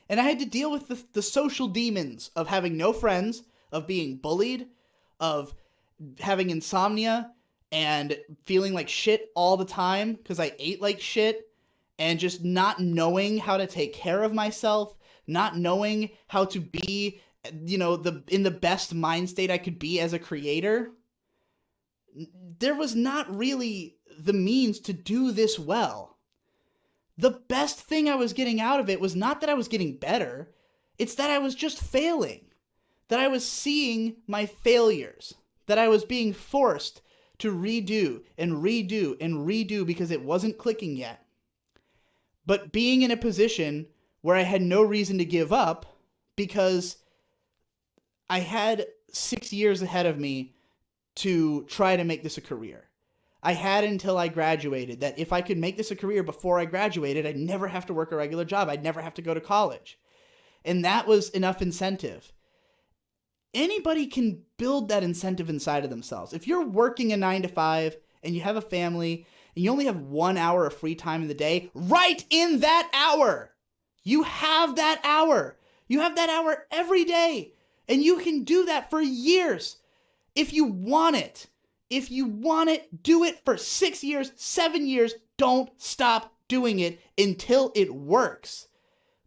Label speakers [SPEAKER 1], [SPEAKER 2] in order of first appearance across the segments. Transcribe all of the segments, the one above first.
[SPEAKER 1] And I had to deal with the social demons of having no friends, of being bullied, of having insomnia, and feeling like shit all the time because I ate like shit, and just not knowing how to take care of myself, not knowing how to be, in the best mind state I could be as a creator. There was not really the means to do this well. The best thing I was getting out of it was not that I was getting better, it's that I was just failing. That I was seeing my failures. That I was being forced to redo and redo and redo because it wasn't clicking yet. But being in a position where I had no reason to give up because I had 6 years ahead of me to try to make this a career. I had until I graduated that if I could make this a career before I graduated, I'd never have to work a regular job. I'd never have to go to college. And that was enough incentive. Anybody can build that incentive inside of themselves. If you're working a 9-to-5 and you have a family and you only have 1 hour of free time in the day, right in that hour, you have that hour. You have that hour every day. And you can do that for years. If you want it. If you want it, do it for 6 years, 7 years. Don't stop doing it until it works.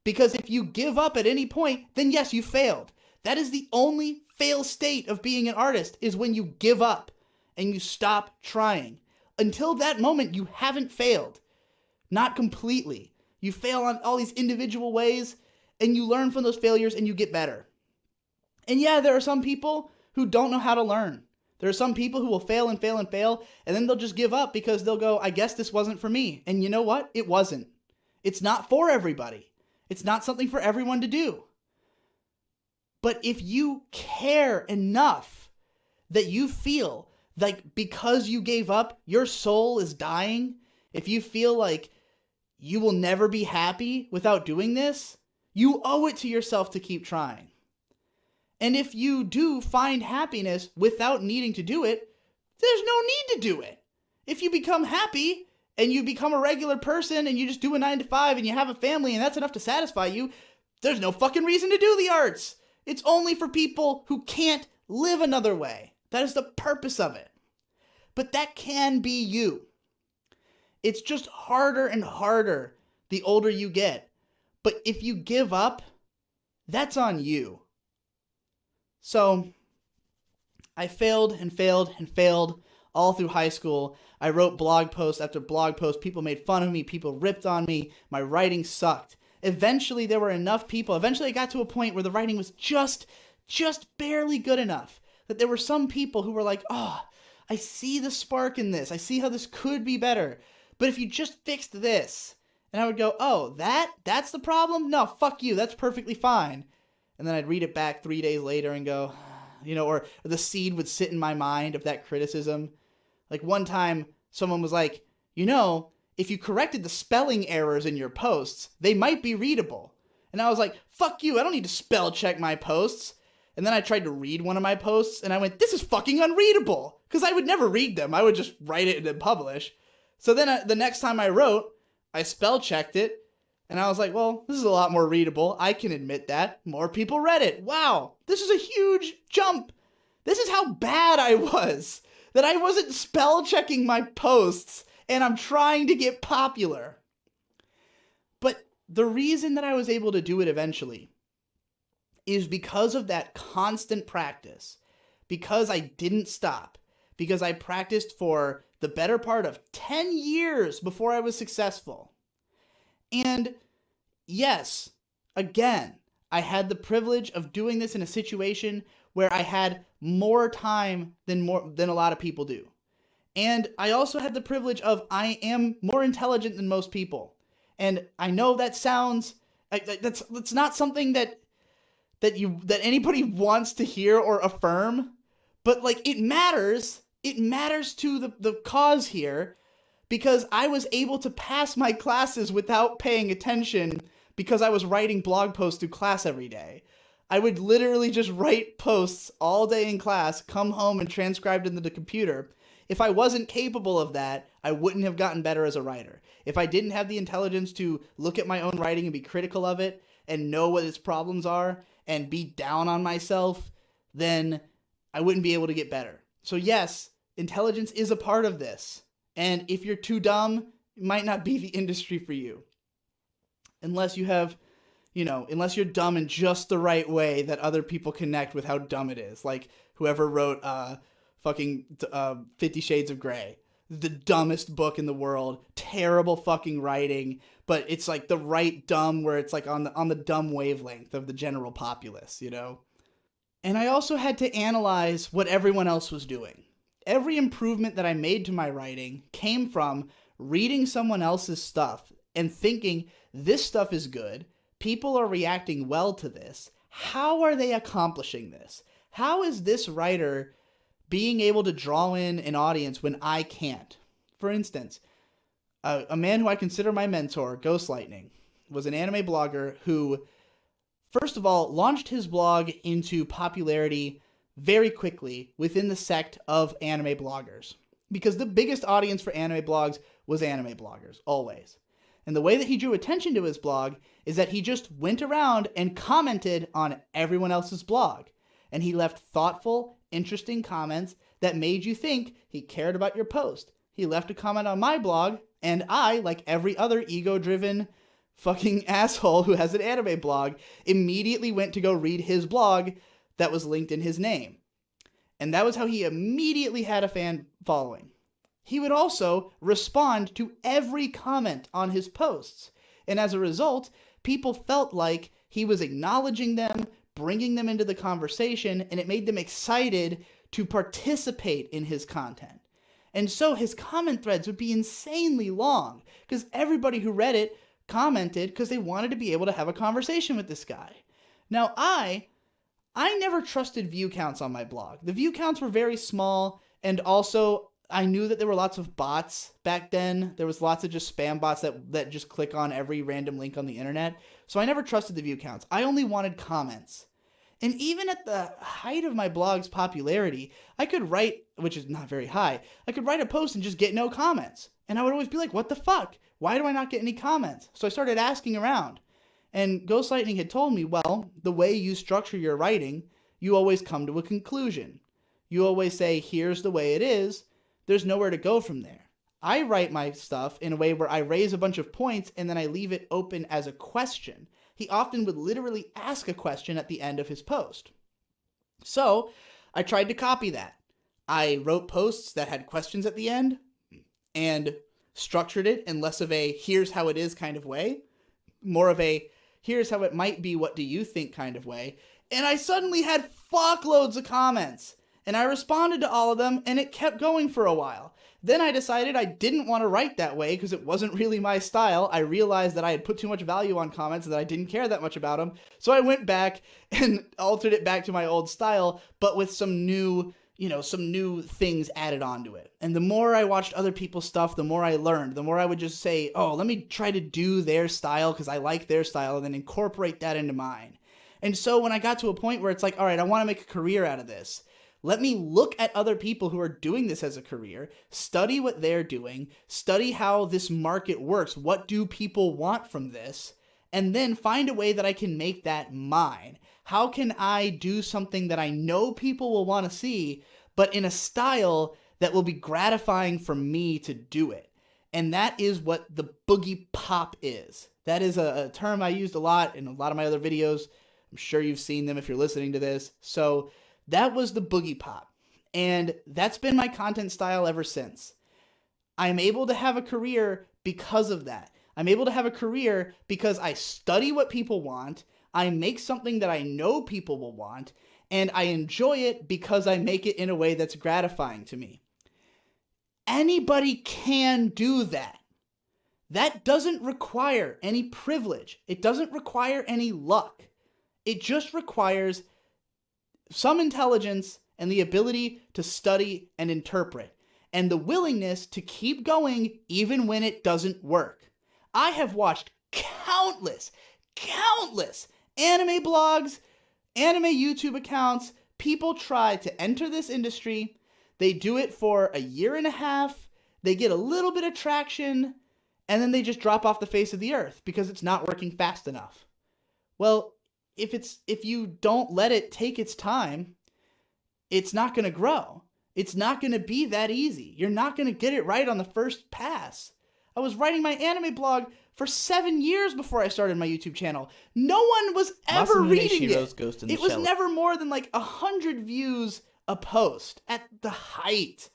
[SPEAKER 1] Because if you give up at any point, then yes, you failed. That is the only fail state of being an artist, is when you give up and you stop trying. Until that moment, you haven't failed. Not completely. You fail on all these individual ways, and you learn from those failures and you get better. And yeah, there are some people who don't know how to learn. There are some people who will fail and fail and fail, and then they'll just give up because they'll go, I guess this wasn't for me. And you know what? It wasn't. It's not for everybody. It's not something for everyone to do. But if you care enough that you feel like because you gave up, your soul is dying, if you feel like you will never be happy without doing this, you owe it to yourself to keep trying. And if you do find happiness without needing to do it, there's no need to do it. If you become happy and you become a regular person and you just do a 9-to-5 and you have a family and that's enough to satisfy you, there's no fucking reason to do the arts. It's only for people who can't live another way. That is the purpose of it. But that can be you. It's just harder and harder the older you get. But if you give up, that's on you. So, I failed and failed and failed all through high school. I wrote blog post after blog post. People made fun of me. People ripped on me. My writing sucked. Eventually, there were enough people. Eventually, I got to a point where the writing was just barely good enough. That there were some people who were like, oh, I see the spark in this. I see how this could be better. But if you just fixed this. And I would go, oh, that's the problem? No, fuck you. That's perfectly fine. And then I'd read it back 3 days later and go, or the seed would sit in my mind of that criticism. Like one time, someone was like, if you corrected the spelling errors in your posts, they might be readable. And I was like, fuck you, I don't need to spell check my posts. And then I tried to read one of my posts, and I went, this is fucking unreadable. Because I would never read them. I would just write it and then publish. So then the next time I wrote, I spell checked it. And I was like, well, this is a lot more readable. I can admit that. More people read it. Wow, this is a huge jump. This is how bad I was. That I wasn't spell checking my posts, and I'm trying to get popular. But the reason that I was able to do it eventually is because of that constant practice. Because I didn't stop. Because I practiced for the better part of 10 years before I was successful. And yes, again, I had the privilege of doing this in a situation where I had more time than a lot of people do. And I also had the privilege of I am more intelligent than most people. And I know that sounds that's not something that anybody wants to hear or affirm, but like it matters. It matters to the cause here. Because I was able to pass my classes without paying attention because I was writing blog posts through class every day. I would literally just write posts all day in class, come home and transcribe into the computer. If I wasn't capable of that, I wouldn't have gotten better as a writer. If I didn't have the intelligence to look at my own writing and be critical of it, and know what its problems are and be down on myself, then I wouldn't be able to get better. So yes, intelligence is a part of this. And if you're too dumb, it might not be the industry for you. Unless you have, unless you're dumb in just the right way that other people connect with how dumb it is. Like whoever wrote 50 Shades of Grey. The dumbest book in the world. Terrible fucking writing. But it's like the right dumb where it's like on the dumb wavelength of the general populace, And I also had to analyze what everyone else was doing. Every improvement that I made to my writing came from reading someone else's stuff and thinking, this stuff is good. People are reacting well to this. How are they accomplishing this? How is this writer being able to draw in an audience when I can't? For instance, a man who I consider my mentor, Ghost Lightning, was an anime blogger who, first of all, launched his blog into popularity very quickly within the sect of anime bloggers. Because the biggest audience for anime blogs was anime bloggers, always. And the way that he drew attention to his blog is that he just went around and commented on everyone else's blog. And he left thoughtful, interesting comments that made you think he cared about your post. He left a comment on my blog, and I, like every other ego-driven fucking asshole who has an anime blog, immediately went to go read his blog that was linked in his name. And that was how he immediately had a fan following. He would also respond to every comment on his posts. And as a result, people felt like he was acknowledging them, bringing them into the conversation, and it made them excited to participate in his content. And so his comment threads would be insanely long because everybody who read it commented because they wanted to be able to have a conversation with this guy. Now, I never trusted view counts on my blog. The view counts were very small, and also I knew that there were lots of bots back then. There was lots of just spam bots that just click on every random link on the internet. So I never trusted the view counts. I only wanted comments. And even at the height of my blog's popularity, I could write, which is not very high, I could write a post and just get no comments. And I would always be like, what the fuck? Why do I not get any comments? So I started asking around. And Ghost Lightning had told me, well, the way you structure your writing, you always come to a conclusion. You always say, here's the way it is. There's nowhere to go from there. I write my stuff in a way where I raise a bunch of points and then I leave it open as a question. He often would literally ask a question at the end of his post. So I tried to copy that. I wrote posts that had questions at the end and structured it in less of a here's how it is kind of way, more of a here's how it might be, what do you think kind of way. And I suddenly had fuckloads of comments. And I responded to all of them, and it kept going for a while. Then I decided I didn't want to write that way because it wasn't really my style. I realized that I had put too much value on comments and that I didn't care that much about them. So I went back and altered it back to my old style, but with some new things added onto it. And the more I watched other people's stuff, the more I learned. The more I would just say, oh, let me try to do their style because I like their style, and then incorporate that into mine. And so when I got to a point where it's like, all right, I want to make a career out of this. Let me look at other people who are doing this as a career, study what they're doing, study how this market works, what do people want from this, and then find a way that I can make that mine. How can I do something that I know people will want to see, but in a style that will be gratifying for me to do it? And that is what the boogie pop is. That is a term I used a lot in a lot of my other videos. I'm sure you've seen them if you're listening to this. So that was the boogie pop, and that's been my content style ever since. I'm able to have a career because of that. I'm able to have a career because I study what people want, I make something that I know people will want, and I enjoy it because I make it in a way that's gratifying to me. Anybody can do that. That doesn't require any privilege. It doesn't require any luck. It just requires some intelligence and the ability to study and interpret, and the willingness to keep going even when it doesn't work. I have watched countless anime blogs, anime YouTube accounts. People try to enter this industry. They do it for a year and a half. They get a little bit of traction, and then they just drop off the face of the earth because it's not working fast enough. Well, if you don't let it take its time, it's not going to grow. It's not going to be that easy. You're not going to get it right on the first pass. I was writing my anime blog for 7 years before I started my YouTube channel. No one was ever reading it. It was never more than like 100 views a post at the height.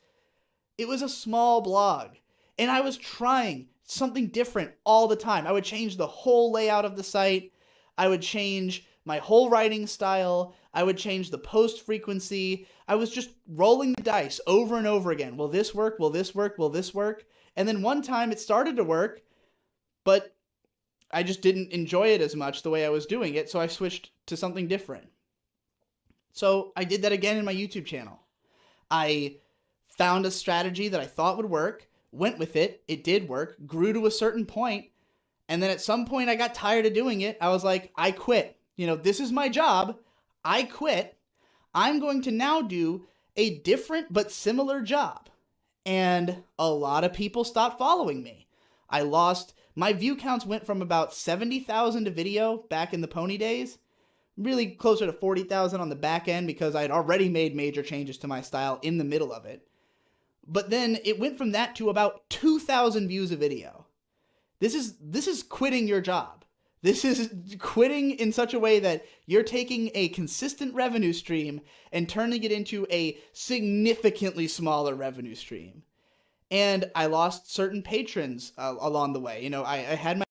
[SPEAKER 1] It was a small blog, and I was trying something different all the time. I would change the whole layout of the site. I would change my whole writing style. I would change the post frequency. I was just rolling the dice over and over again. Will this work? Will this work? Will this work? And then one time it started to work, but I just didn't enjoy it as much the way I was doing it, so I switched to something different. So I did that again in my YouTube channel. I found a strategy that I thought would work, went with it, it did work, grew to a certain point, and then at some point I got tired of doing it. I was like, I quit. This is my job. I quit. I'm going to now do a different but similar job. And a lot of people stopped following me. My view counts went from about 70,000 a video back in the pony days, really closer to 40,000 on the back end because I had already made major changes to my style in the middle of it. But then it went from that to about 2,000 views a video. This is quitting your job. This is quitting in such a way that you're taking a consistent revenue stream and turning it into a significantly smaller revenue stream. And I lost certain patrons along the way. I had my